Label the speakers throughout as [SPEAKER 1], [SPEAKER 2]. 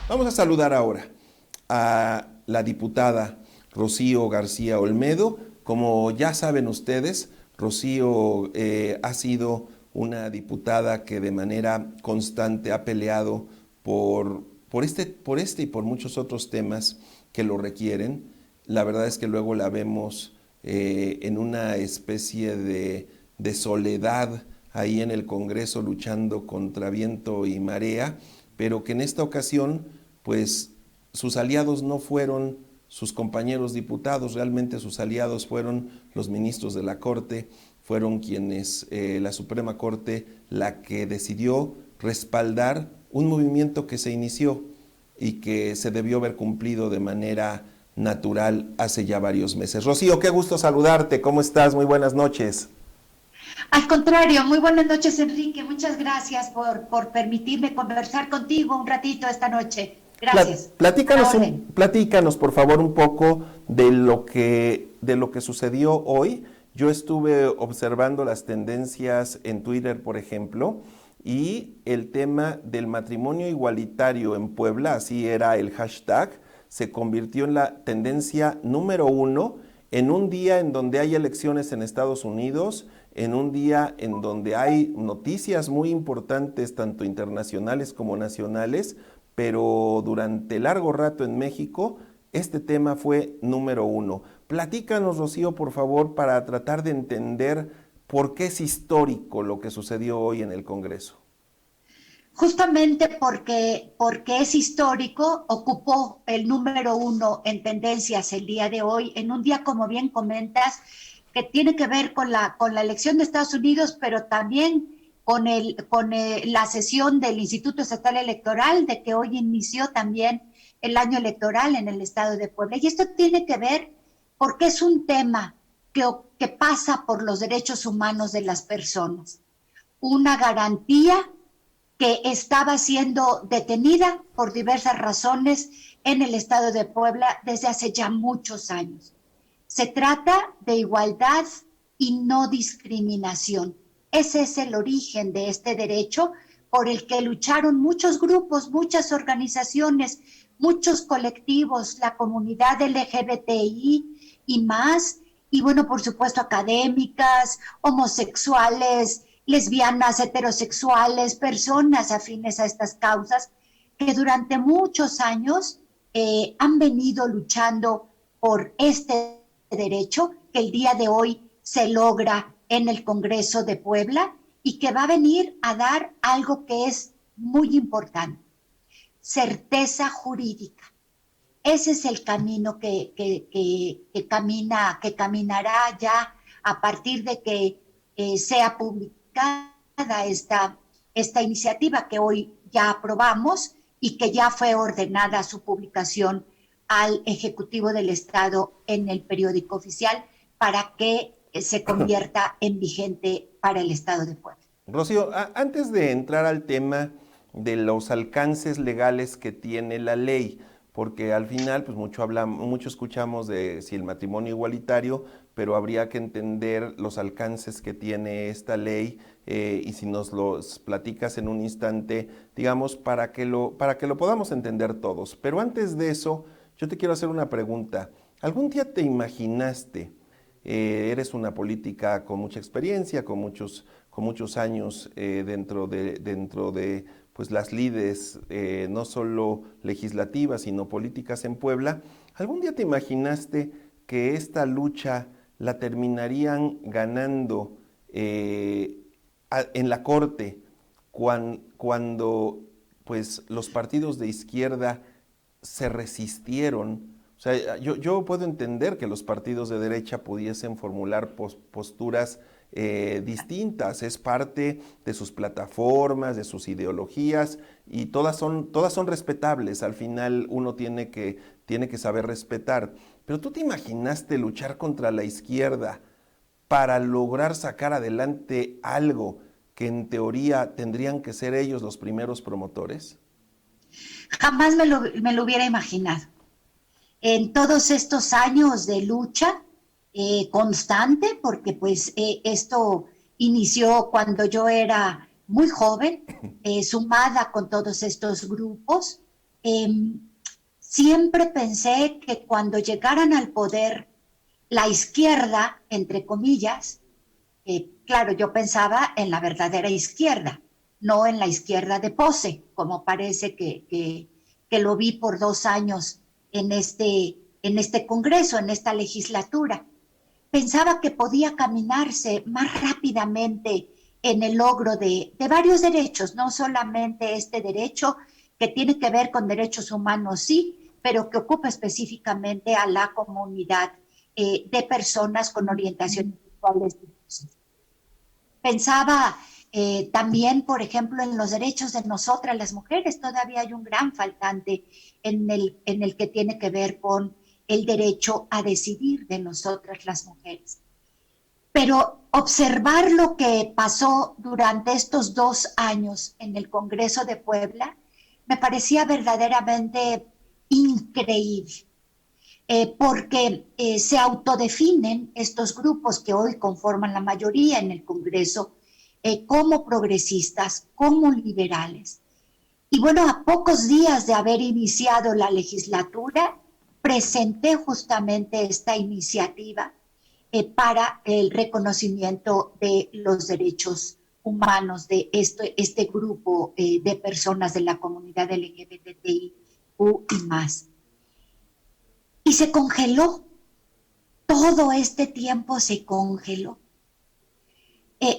[SPEAKER 1] Vamos a saludar ahora a la diputada Rocío García Olmedo. Como ya saben ustedes, Rocío ha sido una diputada que de manera constante ha peleado por este y por muchos otros temas que lo requieren. La verdad es que luego la vemos en una especie de soledad ahí en el Congreso luchando contra viento y marea, pero que en esta ocasión pues sus aliados no fueron sus compañeros diputados, realmente sus aliados fueron los ministros de la Corte, fueron quienes, la Suprema Corte, la que decidió respaldar un movimiento que se inició y que se debió haber cumplido de manera natural hace ya varios meses. Rocío, qué gusto saludarte, ¿cómo estás? Muy buenas noches.
[SPEAKER 2] Al contrario, muy buenas noches, Enrique. Muchas gracias por permitirme conversar contigo un ratito esta noche. Gracias. A la orden.
[SPEAKER 1] Platícanos, por favor, un poco de lo que sucedió hoy. Yo estuve observando las tendencias en Twitter, por ejemplo, y el tema del matrimonio igualitario en Puebla, así era el hashtag, se convirtió en la tendencia número uno en un día en donde hay elecciones en Estados Unidos, en un día en donde hay noticias muy importantes, tanto internacionales como nacionales, pero durante largo rato en México, este tema fue número uno. Platícanos, Rocío, por favor, para tratar de entender por qué es histórico lo que sucedió hoy en el Congreso.
[SPEAKER 2] Justamente porque es histórico, ocupó el número uno en tendencias el día de hoy, en un día, como bien comentas, que tiene que ver con la elección de Estados Unidos, pero también la sesión del Instituto Estatal Electoral, de que hoy inició también el año electoral en el estado de Puebla. Y esto tiene que ver porque es un tema que pasa por los derechos humanos de las personas, una garantía que estaba siendo detenida por diversas razones en el estado de Puebla desde hace ya muchos años. Se trata de igualdad y no discriminación. Ese es el origen de este derecho por el que lucharon muchos grupos, muchas organizaciones, muchos colectivos, la comunidad LGBTI y más, y bueno, por supuesto, académicas, homosexuales, lesbianas, heterosexuales, personas afines a estas causas, que durante muchos años han venido luchando por este derecho que el día de hoy se logra en el Congreso de Puebla y que va a venir a dar algo que es muy importante: certeza jurídica. Ese es el camino que caminará ya a partir de que sea publicada esta iniciativa que hoy ya aprobamos y que ya fue ordenada su publicación al Ejecutivo del Estado en el periódico oficial para que se convierta en vigente para el Estado de Puebla.
[SPEAKER 1] Rocío, antes de entrar al tema de los alcances legales que tiene la ley, porque al final pues mucho escuchamos de si el matrimonio igualitario, pero habría que entender los alcances que tiene esta ley, y si nos los platicas en un instante, digamos, para que lo podamos entender todos. Pero antes de eso, yo te quiero hacer una pregunta. ¿Algún día te imaginaste, eres una política con mucha experiencia, con muchos años, dentro de pues, las lides, no solo legislativas, sino políticas en Puebla? ¿Algún día te imaginaste que esta lucha la terminarían ganando en la Corte cuando pues, los partidos de izquierda se resistieron? O sea, yo puedo entender que los partidos de derecha pudiesen formular posturas distintas, es parte de sus plataformas, de sus ideologías, y todas son respetables. Al final uno tiene que saber respetar. Pero ¿tú te imaginaste luchar contra la izquierda para lograr sacar adelante algo que en teoría tendrían que ser ellos los primeros promotores?
[SPEAKER 2] Jamás me lo hubiera imaginado. En todos estos años de lucha constante, porque pues esto inició cuando yo era muy joven, sumada con todos estos grupos. siempre pensé que cuando llegaran al poder la izquierda, entre comillas, claro, yo pensaba en la verdadera izquierda, no en la izquierda de pose, como parece que lo vi por 2 años en este Congreso, en esta legislatura. Pensaba que podía caminarse más rápidamente en el logro de varios derechos, no solamente este derecho que tiene que ver con derechos humanos, sí, pero que ocupa específicamente a la comunidad de personas con orientaciones sexuales diversas. Pensaba también, por ejemplo, en los derechos de nosotras las mujeres. Todavía hay un gran faltante en el que tiene que ver con el derecho a decidir de nosotras las mujeres. Pero observar lo que pasó durante estos 2 años en el Congreso de Puebla me parecía verdaderamente increíble. Porque se autodefinen estos grupos que hoy conforman la mayoría en el Congreso como progresistas, como liberales. Y bueno, a pocos días de haber iniciado la legislatura, presenté justamente esta iniciativa para el reconocimiento de los derechos humanos de este grupo de personas de la comunidad LGBTI y más. Y se congeló, todo este tiempo se congeló.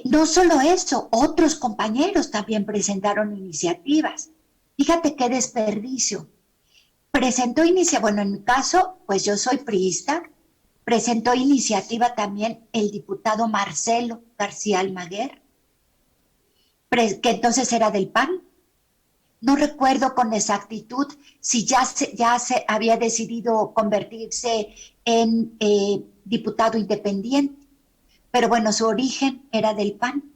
[SPEAKER 2] No solo eso, otros compañeros también presentaron iniciativas. Fíjate qué desperdicio. Bueno, en mi caso, pues yo soy priista, presentó iniciativa también el diputado Marcelo García Almaguer, que entonces era del PAN. No recuerdo con exactitud si ya se había decidido convertirse en diputado independiente, pero bueno, su origen era del PAN.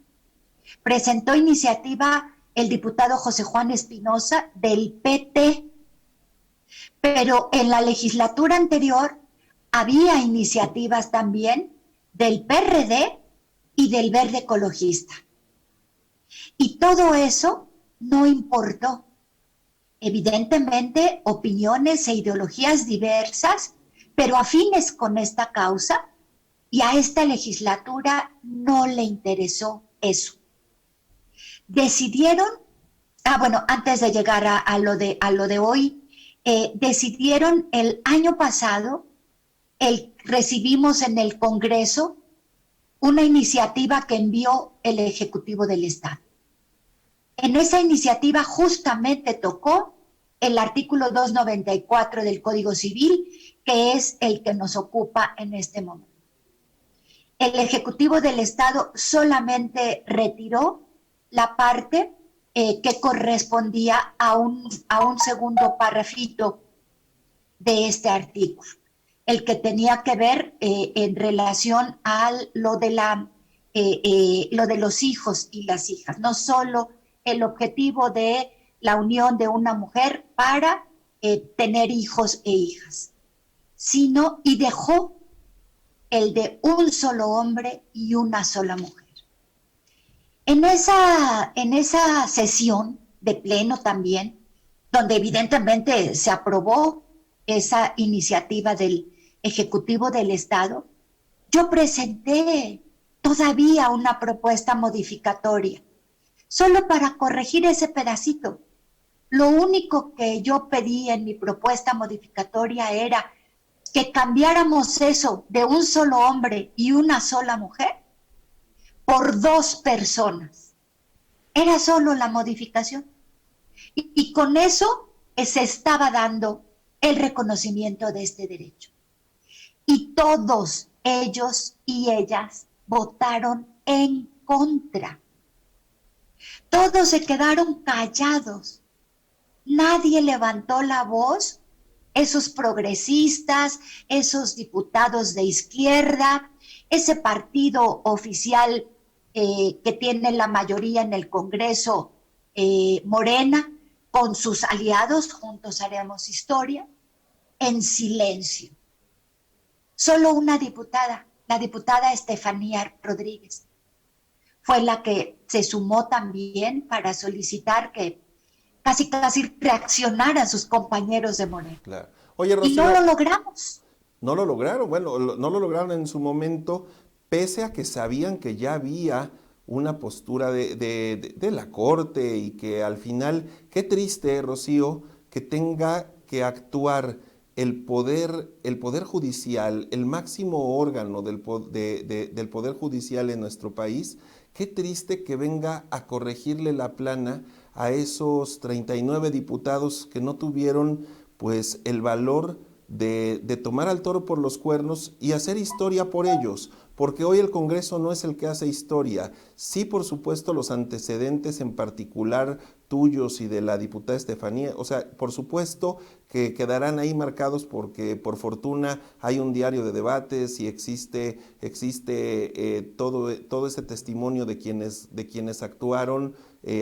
[SPEAKER 2] Presentó iniciativa el diputado José Juan Espinosa del PT, pero en la legislatura anterior había iniciativas también del PRD y del Verde Ecologista. Y todo eso no importó. Evidentemente, opiniones e ideologías diversas, pero afines con esta causa, y a esta legislatura no le interesó eso. Decidieron, bueno, antes de llegar a lo de hoy, decidieron el año pasado, recibimos en el Congreso una iniciativa que envió el Ejecutivo del Estado. En esa iniciativa justamente tocó el artículo 294 del Código Civil, que es el que nos ocupa en este momento. El Ejecutivo del Estado solamente retiró la parte que correspondía a un segundo parrafito de este artículo, el que tenía que ver en relación a lo de los hijos y las hijas, no solo el objetivo de la unión de una mujer para tener hijos e hijas, sino y dejó el de un solo hombre y una sola mujer. En esa sesión de pleno también, donde evidentemente se aprobó esa iniciativa del Ejecutivo del Estado, yo presenté todavía una propuesta modificatoria, solo para corregir ese pedacito. Lo único que yo pedí en mi propuesta modificatoria era que cambiáramos eso de un solo hombre y una sola mujer por 2 personas. Era solo la modificación. Y con eso se estaba dando el reconocimiento de este derecho. Y todos ellos y ellas votaron en contra. Todos se quedaron callados. Nadie levantó la voz. Esos progresistas, esos diputados de izquierda, ese partido oficial que tiene la mayoría en el Congreso, Morena, con sus aliados, juntos haremos historia, en silencio. Solo una diputada, la diputada Estefanía Rodríguez, fue la que se sumó también para solicitar que casi reaccionaran sus compañeros de Morena.
[SPEAKER 1] Claro. Oye,
[SPEAKER 2] Y no
[SPEAKER 1] Rocío,
[SPEAKER 2] lo logramos.
[SPEAKER 1] no lo lograron, bueno, no lo lograron en su momento, pese a que sabían que ya había una postura de la Corte y que al final, qué triste, Rocío, que tenga que actuar el poder judicial, el máximo órgano del poder judicial en nuestro país, qué triste que venga a corregirle la plana a esos 39 diputados que no tuvieron pues el valor de tomar al toro por los cuernos y hacer historia por ellos, porque hoy el Congreso no es el que hace historia. Sí, por supuesto, los antecedentes en particular tuyos y de la diputada Estefanía, o sea, por supuesto que quedarán ahí marcados porque por fortuna hay un diario de debates y existe todo ese testimonio de quienes actuaron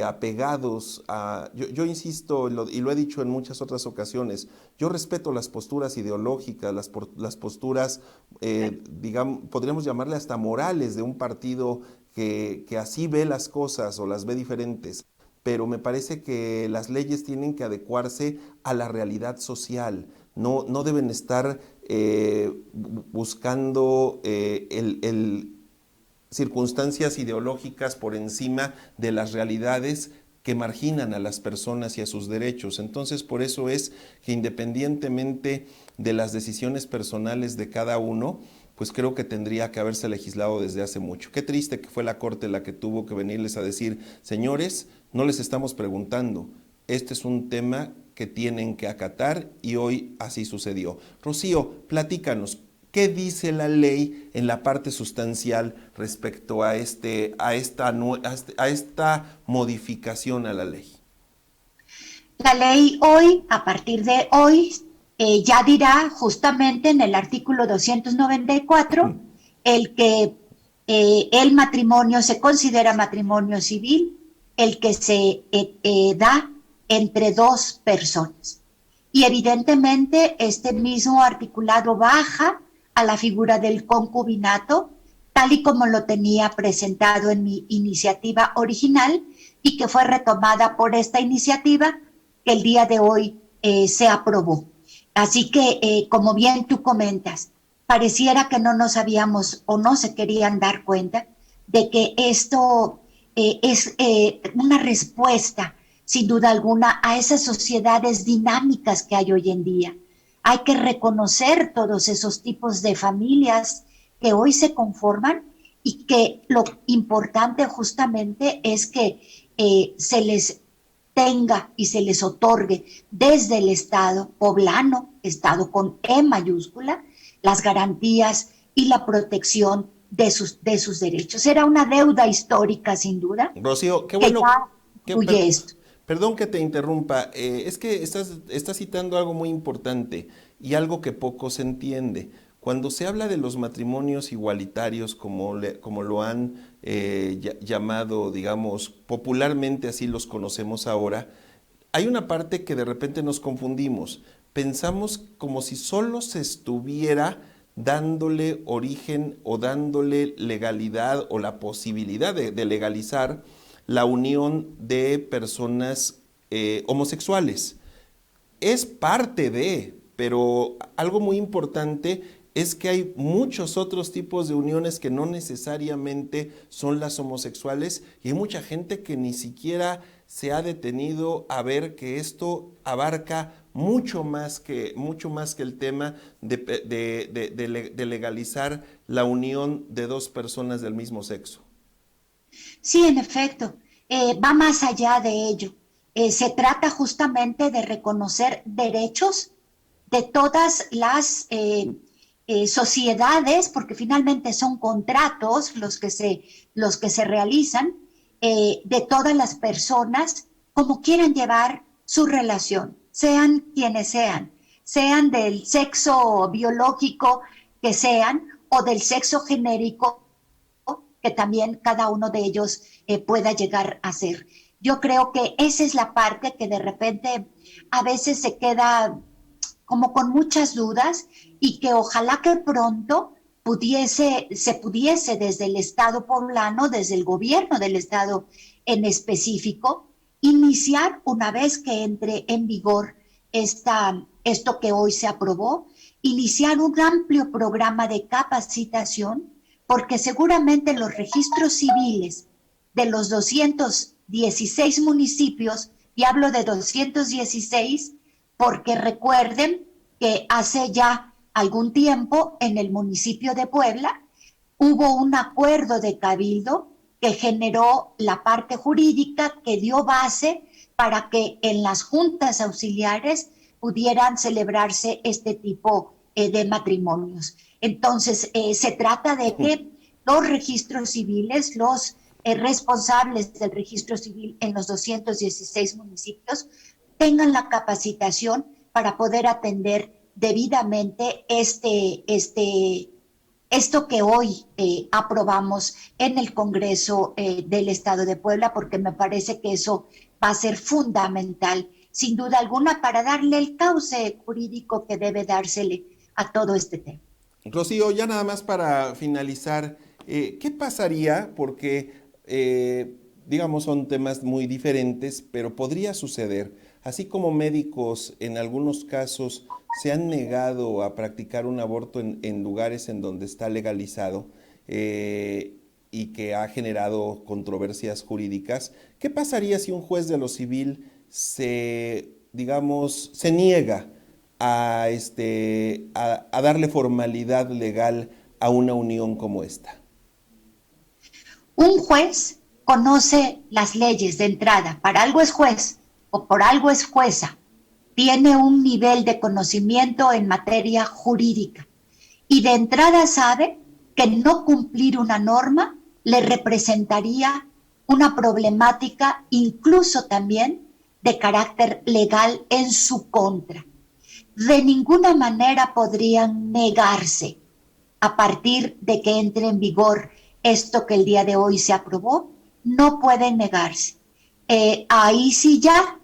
[SPEAKER 1] apegados a... Yo insisto, y lo he dicho en muchas otras ocasiones, yo respeto las posturas ideológicas, las posturas, digamos, podríamos llamarle hasta morales de un partido que así ve las cosas o las ve diferentes, pero me parece que las leyes tienen que adecuarse a la realidad social, no deben estar buscando circunstancias ideológicas por encima de las realidades que marginan a las personas y a sus derechos. Entonces, por eso es que independientemente de las decisiones personales de cada uno, pues creo que tendría que haberse legislado desde hace mucho. Qué triste que fue la Corte la que tuvo que venirles a decir, señores, no les estamos preguntando, este es un tema que tienen que acatar y hoy así sucedió. Rocío, platícanos, ¿qué dice la ley en la parte sustancial respecto a esta modificación a la ley?
[SPEAKER 2] La ley hoy, a partir de hoy, ya dirá justamente en el artículo 294 el que el matrimonio se considera matrimonio civil, el que se da entre dos personas. Y evidentemente este mismo articulado baja a la figura del concubinato, tal y como lo tenía presentado en mi iniciativa original y que fue retomada por esta iniciativa que el día de hoy se aprobó. Así que, como bien tú comentas, pareciera que no nos habíamos o no se querían dar cuenta de que esto es una respuesta, sin duda alguna, a esas sociedades dinámicas que hay hoy en día. Hay que reconocer todos esos tipos de familias que hoy se conforman y que lo importante justamente es que se les tenga y se les otorgue desde el Estado poblano, Estado con E mayúscula, las garantías y la protección de sus derechos. Era una deuda histórica, sin duda,
[SPEAKER 1] Rocío, qué
[SPEAKER 2] que
[SPEAKER 1] bueno.
[SPEAKER 2] ya incluye esto.
[SPEAKER 1] Perdón que te interrumpa, es que estás citando algo muy importante y algo que poco se entiende. Cuando se habla de los matrimonios igualitarios, como lo han llamado, digamos, popularmente así los conocemos ahora, hay una parte que de repente nos confundimos. Pensamos como si solo se estuviera dándole origen o dándole legalidad o la posibilidad de legalizar la unión de personas homosexuales. Es parte de, pero algo muy importante es que hay muchos otros tipos de uniones que no necesariamente son las homosexuales y hay mucha gente que ni siquiera se ha detenido a ver que esto abarca mucho más que el tema de legalizar la unión de dos personas del mismo sexo.
[SPEAKER 2] Sí, en efecto, va más allá de ello. Se trata justamente de reconocer derechos de todas las sociedades, porque finalmente son contratos los que se realizan, de todas las personas, como quieran llevar su relación, sean quienes sean del sexo biológico que sean o del sexo genérico que también cada uno de ellos pueda llegar a ser. Yo creo que esa es la parte que de repente a veces se queda como con muchas dudas y que ojalá que pronto se pudiese desde el Estado poblano, desde el gobierno del Estado en específico, iniciar, una vez que entre en vigor esto que hoy se aprobó, iniciar un amplio programa de capacitación, porque seguramente los registros civiles de los 216 municipios, y hablo de 216 porque recuerden que hace ya algún tiempo en el municipio de Puebla hubo un acuerdo de cabildo que generó la parte jurídica que dio base para que en las juntas auxiliares pudieran celebrarse este tipo de matrimonios. Entonces, se trata de que los registros civiles, los responsables del registro civil en los 216 municipios tengan la capacitación para poder atender debidamente esto que hoy aprobamos en el Congreso del Estado de Puebla, porque me parece que eso va a ser fundamental, sin duda alguna, para darle el cauce jurídico que debe dársele a todo este tema.
[SPEAKER 1] Rocío, ya nada más para finalizar, ¿qué pasaría? Porque, digamos, son temas muy diferentes, pero podría suceder, así como médicos en algunos casos se han negado a practicar un aborto en lugares en donde está legalizado y que ha generado controversias jurídicas, ¿qué pasaría si un juez de lo civil se niega a darle formalidad legal a una unión como esta?
[SPEAKER 2] Un juez conoce las leyes de entrada, para algo es juez o por algo es jueza, tiene un nivel de conocimiento en materia jurídica y de entrada sabe que no cumplir una norma le representaría una problemática incluso también de carácter legal en su contra. De ninguna manera podrían negarse a partir de que entre en vigor esto que el día de hoy se aprobó, no pueden negarse. Ahí sí ya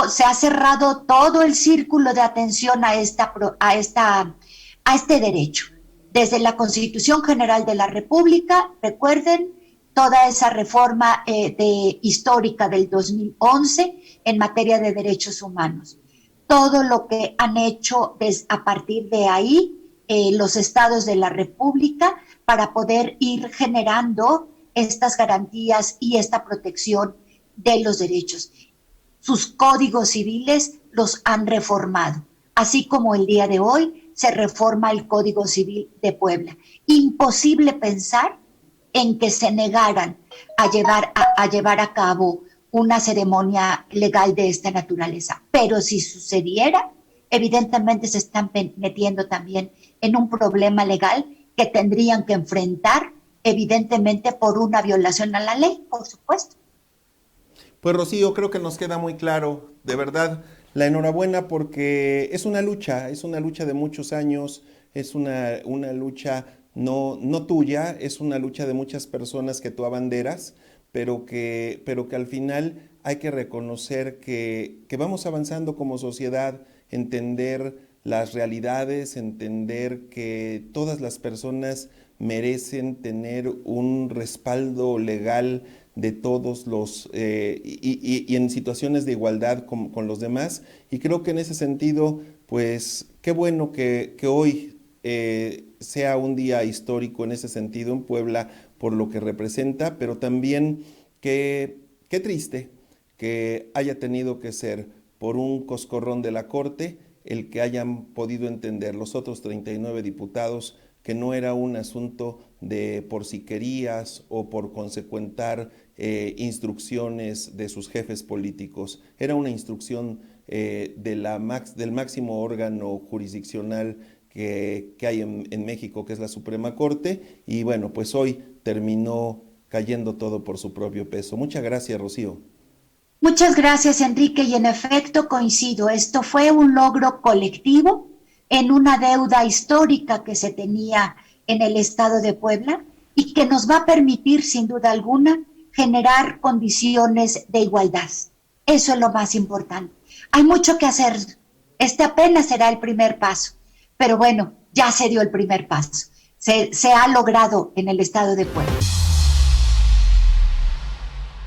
[SPEAKER 2] se ha cerrado todo el círculo de atención a este derecho. Desde la Constitución General de la República, recuerden, toda esa reforma histórica del 2011 en materia de derechos humanos. Todo lo que han hecho a partir de ahí los estados de la República para poder ir generando estas garantías y esta protección de los derechos. Sus códigos civiles los han reformado, así como el día de hoy se reforma el Código Civil de Puebla. Imposible pensar en que se negaran a llevar a cabo una ceremonia legal de esta naturaleza. Pero si sucediera, evidentemente se están metiendo también en un problema legal que tendrían que enfrentar, evidentemente por una violación a la ley, por supuesto.
[SPEAKER 1] Pues Rocío, creo que nos queda muy claro, de verdad, la enhorabuena porque es una lucha de muchos años, es una lucha no tuya, es una lucha de muchas personas que tú abanderas, pero que al final hay que reconocer que vamos avanzando como sociedad, entender las realidades, entender que todas las personas merecen tener un respaldo legal de todos los, y en situaciones de igualdad con los demás. Y creo que en ese sentido, pues qué bueno que hoy sea un día histórico en ese sentido en Puebla por lo que representa, pero también qué triste que haya tenido que ser por un coscorrón de la Corte el que hayan podido entender los otros 39 diputados que no era un asunto de porciquerías o por consecuentar instrucciones de sus jefes políticos. Era una instrucción del máximo órgano jurisdiccional que hay en México, que es la Suprema Corte, y bueno, pues hoy terminó cayendo todo por su propio peso. Muchas gracias, Rocío.
[SPEAKER 2] Muchas gracias, Enrique, y en efecto coincido, esto fue un logro colectivo en una deuda histórica que se tenía en el estado de Puebla y que nos va a permitir, sin duda alguna, generar condiciones de igualdad. Eso es lo más importante. Hay mucho que hacer. Este apenas será el primer paso, pero bueno, ya se dio el primer paso. Se ha logrado en el estado de Puebla.